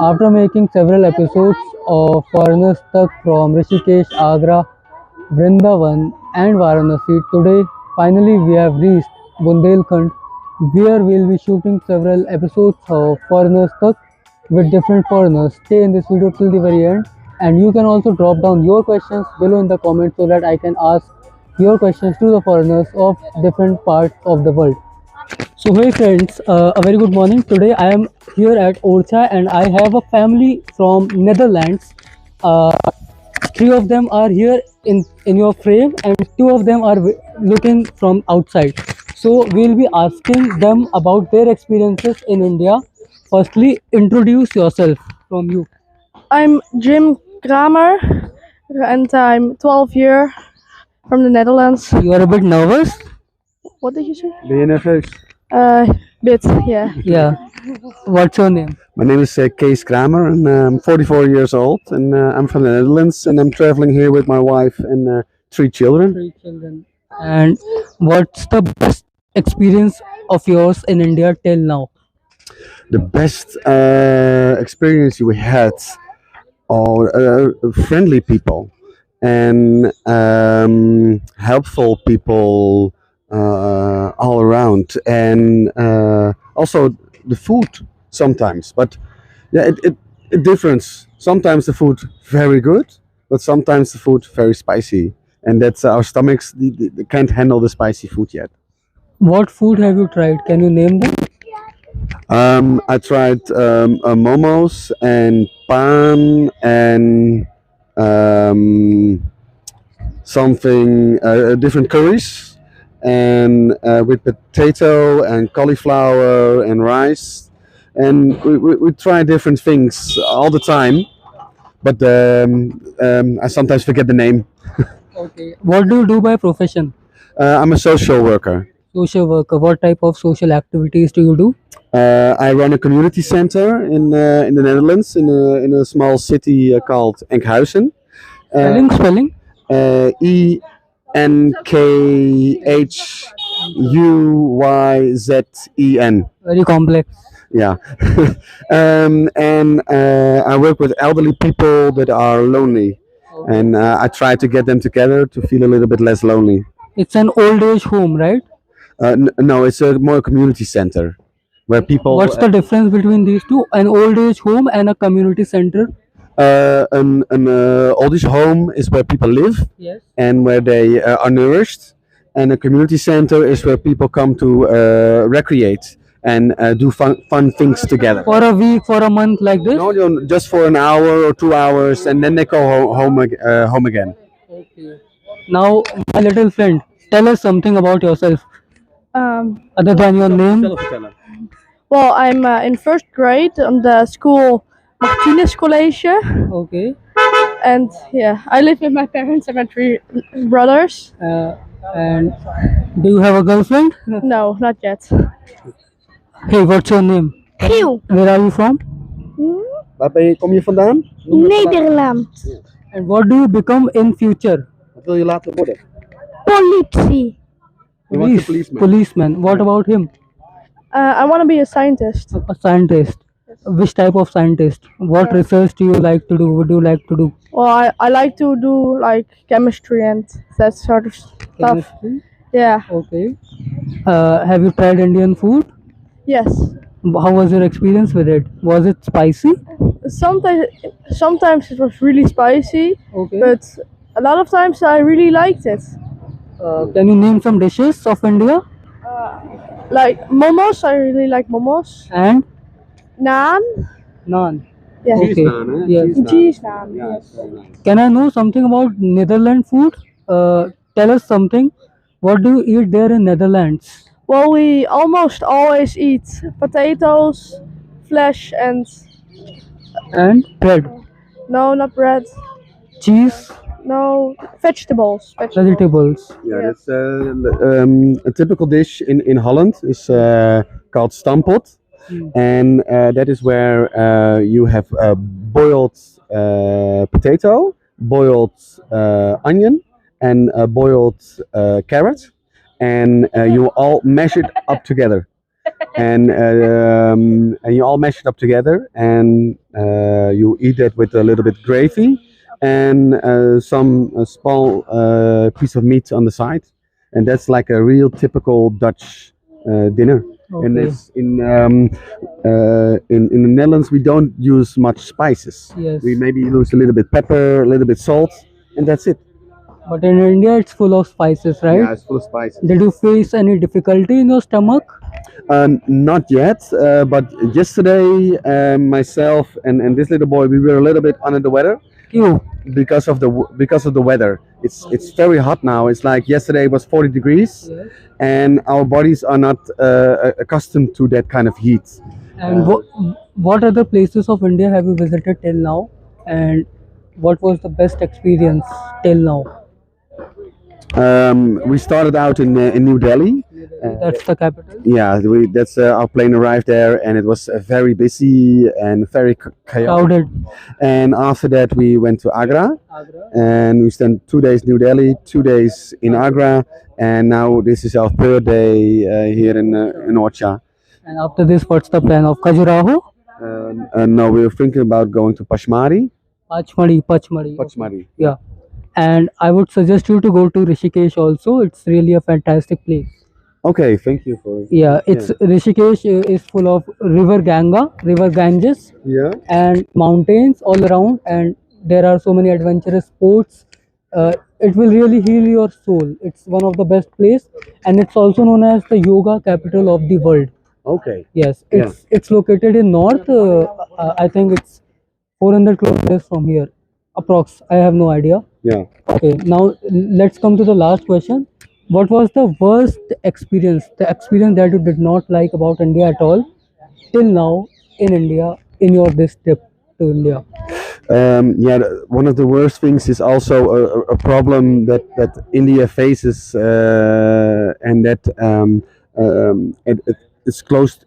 After making several episodes of foreigners stuck from Rishikesh, Agra, Vrindavan, and Varanasi, today finally we have reached Bundelkhand, where we'll be shooting several episodes of foreigners stuck with different foreigners. Stay in this video till the very end, and you can also drop down your questions below in the comments so that I can ask your questions to the foreigners of different parts of the world. So hey friends, a very good morning. Today I am here at Orcha and I have a family from Netherlands. Uh, Three of them are here in your frame and two of them are looking from outside. So we'll be asking them about their experiences in India. Firstly, introduce yourself from you. I'm Jim Kramer and I'm 12 years from the Netherlands. You are a bit nervous? What did you say? Ben je nerveus? Bit, yeah. Yeah. What's your name? My name is Kees Kramer and I'm 44 years old and I'm from the Netherlands and I'm traveling here with my wife and 3 children. Three children. And what's the best experience of yours in India till now? The best experience we had are friendly people and helpful people all around and also the food sometimes. But yeah, it differs. Sometimes the food very good, but sometimes the food very spicy. And that's our stomachs they can't handle the spicy food yet. What food have you tried? Can you name them? I tried momos and pan and um, something different curries and with potato and cauliflower and rice. And we try different things all the time, but I sometimes forget the name. Okay. What do you do by profession? I'm a social worker. Social worker. What type of social activities do you do? I run a community center in the Netherlands in a small city called Enkhuizen. Spelling? Enkhuyzen. Very complex. Yeah. And I work with elderly people that are lonely. And I try to get them together to feel a little bit less lonely. It's an old age home, right? No, it's a more community center where people. What's the difference between these two? An old age home and a community center? An old age home is where people live Yes. and where they are nourished, and a community center is where people come to recreate and do fun things together. For a week, for a month, like this? No, no, just for an hour or 2 hours, and then they go home again. Okay. Now, my little friend, tell us something about yourself other than your name. Well, I'm in first grade on the school Martinez College. Okay. And yeah, I live with my parents and my 3 brothers. And do you have a girlfriend? No, not yet. Hey, what's your name? Giel, Where are you from? Kom je vandaan? Nederland, And what do you become in future? Wat wil je later worden? politie, You want to policeman. Policeman. What about him? I want to be a scientist. A scientist. Which type of scientist? What research do you like to do? Would you like to do? Well, I like to do like chemistry and that sort of stuff. Chemistry? Yeah. Okay. Have you tried Indian food? Yes. How was your experience with it? Was it spicy? Sometimes it was really spicy, Okay. but a lot of times I really liked it. Can you name some dishes of India? Like momos, I really like momos. And Naan, naan. yeah. Okay. Yes. Cheese naan. Yeah, Yes. it's very nice. Can I know something about Netherlands food? Tell us something. What do you eat there in Netherlands? Well, we almost always eat potatoes, flesh, and And bread, no, not bread. cheese, No, vegetables. vegetables. Yeah, that's a typical dish in Holland is called stampot, and that is where you have boiled potato, boiled onion, and boiled carrot, and you all mash it up together. and you all mash it up together, and you eat it with a little bit gravy and some small piece of meat on the side, and that's like a real typical Dutch dinner. And Okay. it's in the Netherlands we don't use much spices. Yes. We maybe use a little bit pepper, a little bit salt, and that's it. But in India, it's full of spices, right? Yeah, it's full of spices. Did you face any difficulty in your stomach? Not yet, but yesterday myself and this little boy we were a little bit under the weather You. because of the weather. It's very hot now. It's like yesterday was 40 degrees, Yes. and our bodies are not accustomed to that kind of heat. And what other places of India have you visited till now? And what was the best experience till now? We started out in New Delhi. That's the capital. Yeah, that's our plane arrived there, and it was very busy and very chaotic. Crowded. And after that, we went to Agra, Agra. and we spent 2 days New Delhi, 2 days in Agra, and now this is our third day here in Orchha. And after this, what's the plan of Khajuraho? And now we're thinking about going to Pachmari. Pachmadi, Pachmadi. Pachmari. Yeah. And I would suggest you to go to Rishikesh also. It's really a fantastic place. Okay, thank you for. Yeah, it's Rishikesh is full of river Ganges, Yeah. and mountains all around, and there are so many adventurous sports. It will really heal your soul. It's one of the best place, and it's also known as the yoga capital of the world. Okay. Yes, Yeah. it's located in north. I think it's 400 kilometers from here, approx. I have no idea. Yeah. Okay, now let's come to the last question. What was the worst experience, the experience that you did not like about India at all till now in India, in your this trip to India? One of the worst things is also a problem that India faces, and that it's close.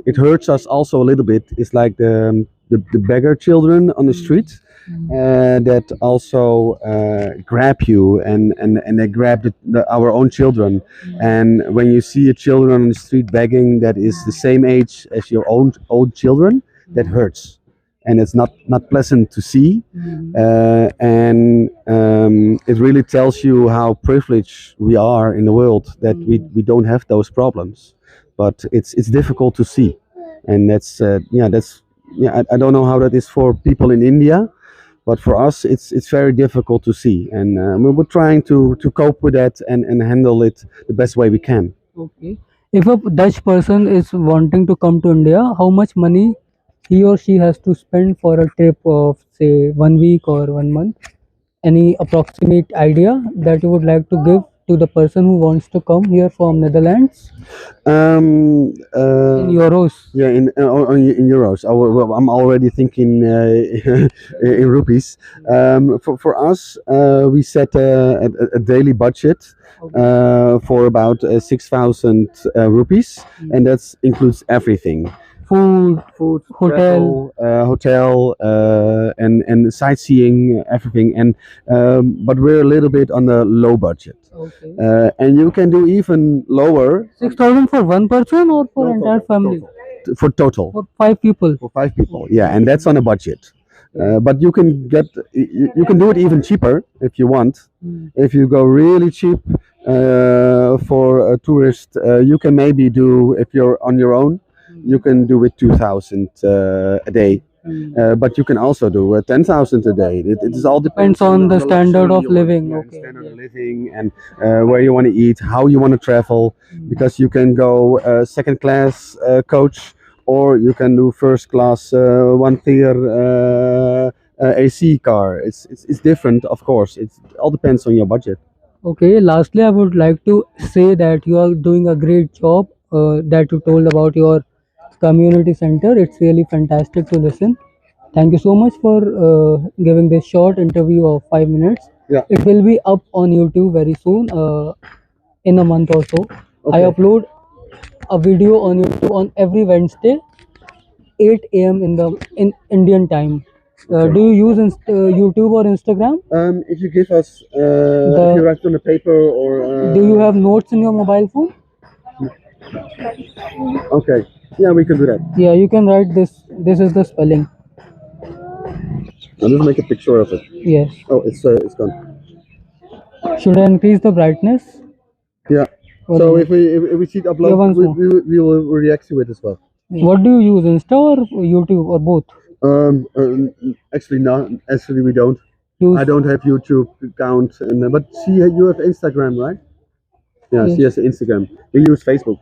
It hurts us also a little bit. It's like the beggar children on the street. That also grab you and they grab our own children, and when you see a children on the street begging that is the same age as your own children, that hurts, and it's not pleasant to see, and it really tells you how privileged we are in the world that we don't have those problems, but it's difficult to see, and that's I don't know how that is for people in India, but for us it's very difficult to see, and we're trying to cope with that and handle it the best way we can. Okay. If a Dutch person is wanting to come to India, how much money he or she has to spend for a trip of say 1 week or 1 month? Any approximate idea that you would like to give to the person who wants to come here from Netherlands in euros? Yeah, in euros. Well, I'm already thinking in rupees. For us, we set a daily budget for about 6,000 rupees, and that includes everything. Food, hotel. Hotel, and sightseeing, everything. And but we're a little bit on the low budget, Okay. and you can do even lower 6,000 for one person or for entire family? for total. For 5 people. For 5 people, yeah, and that's on a budget. But you can you can do it even cheaper if you want. If you go really cheap for a tourist, you can maybe do, if you're on your own, you can do it 2,000 a day. But you can also do 10,000 a day. It is all Depends on the standard luxury of you want, living. yeah, Okay. standard of living, and where you want to eat, how you want to travel, because you can go second class coach, or you can do first class one tier AC car. It's different, of course. It all depends on your budget. Okay, lastly, I would like to say that you are doing a great job that you told about your community center. It's really fantastic to listen. Thank you so much for giving this short interview of 5 minutes. Yeah. It will be up on YouTube very soon, in a month or so. I Okay. upload a video on YouTube on every Wednesday, 8 a.m. in Indian time. Do you use YouTube or Instagram? If you give us, if you write on a paper, or Do you have notes in your mobile phone? Okay. Yeah, we can do that. Yeah, you can write this. This is the spelling. I'll just make a picture of it. Yes. Oh, it's gone. Should I increase the brightness? Yeah. One So minute. if we see it upload, Yeah, once more. we will react to it as well. What do you use, Insta or YouTube or both? Actually, not. Actually, we don't. Use. I don't have YouTube account, and but you have Instagram, right? Yeah, Yes. she has Instagram. We use Facebook.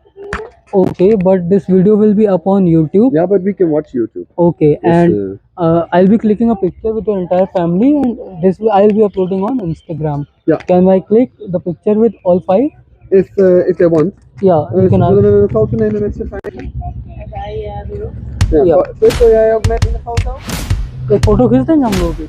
Okay, but this video will be up on YouTube. Yeah, but we can watch YouTube. Okay, Yes, and I'll be clicking a picture with your entire family, and I'll be uploading on Instagram. Yeah. Can I click the picture with all 5? If they want. Ja, je kan Zullen we een foto nemen met z'n vijf? Ja. Chris, wil jij ook met in de foto? एक photo खींच देंगे हम लोग भी